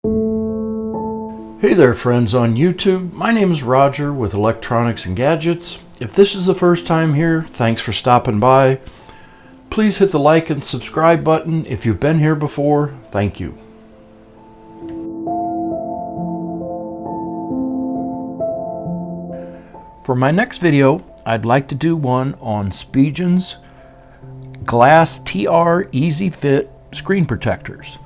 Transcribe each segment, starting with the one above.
Hey there friends on YouTube, my name is Roger with Electronics and Gadgets. If this is the first time here, thanks for stopping by. Please hit the like and subscribe button. If you've been here before, thank you. For my next video, I'd like to do one on Spigen's Glass TR Easy Fit screen protectors.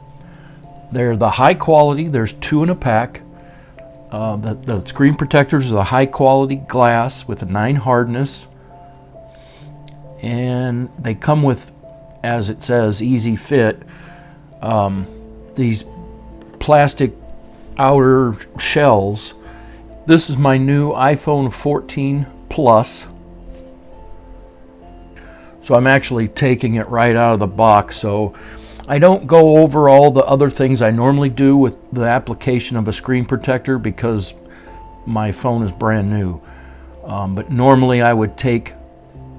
They're the high quality, there's 2 in a pack. The screen protectors are the high quality glass with a 9 hardness, and they come with, as it says, easy fit, these plastic outer shells. This is my new iPhone 14 Plus, so I'm actually taking it right out of the box, so I don't go over all the other things I normally do with the application of a screen protector because my phone is brand new. But normally I would take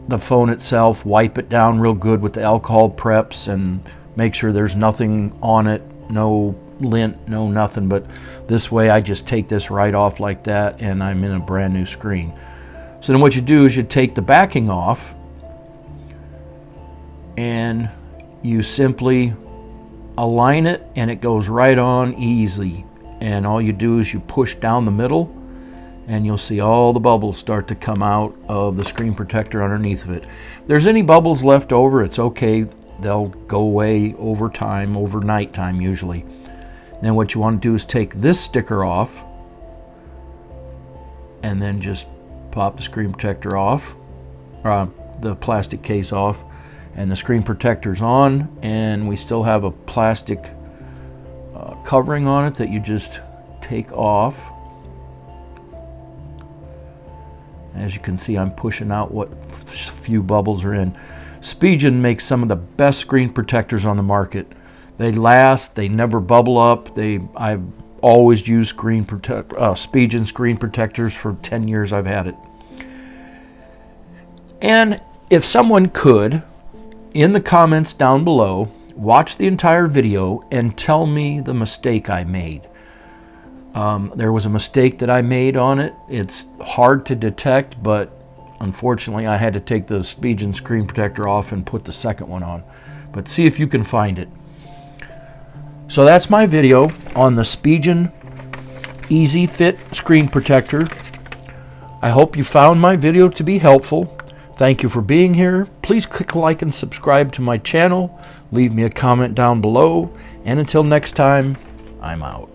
the phone itself, wipe it down real good with the alcohol preps and make sure there's nothing on it, no lint, no nothing. But this way I just take this right off like that and I'm in a brand new screen. So then what you do is you take the backing off and you simply align it and it goes right on easy, and all you do is you push down the middle and you'll see all the bubbles start to come out of the screen protector underneath of it. If there's any bubbles left over, it's okay, they'll go away over time, over night time usually. Then what you want to do is take this sticker off and then just pop the screen protector off, the plastic case off, and the screen protector's on, and we still have a plastic covering on it that you just take off. As you can see, I'm pushing out what few bubbles are in. Spigen makes some of the best screen protectors on the market. They last, they never bubble up. I've always used Spigen screen protectors for 10 years I've had it. And if someone could, in the comments down below, watch the entire video and tell me the mistake I made. There was a mistake that I made on it. It's hard to detect, but unfortunately I had to take the Spigen screen protector off and put the second one on. But see if you can find it. So that's my video on the Spigen Easy Fit screen protector. I hope you found my video to be helpful. Thank you for being here. Please click like and subscribe to my channel. Leave me a comment down below. And until next time, I'm out.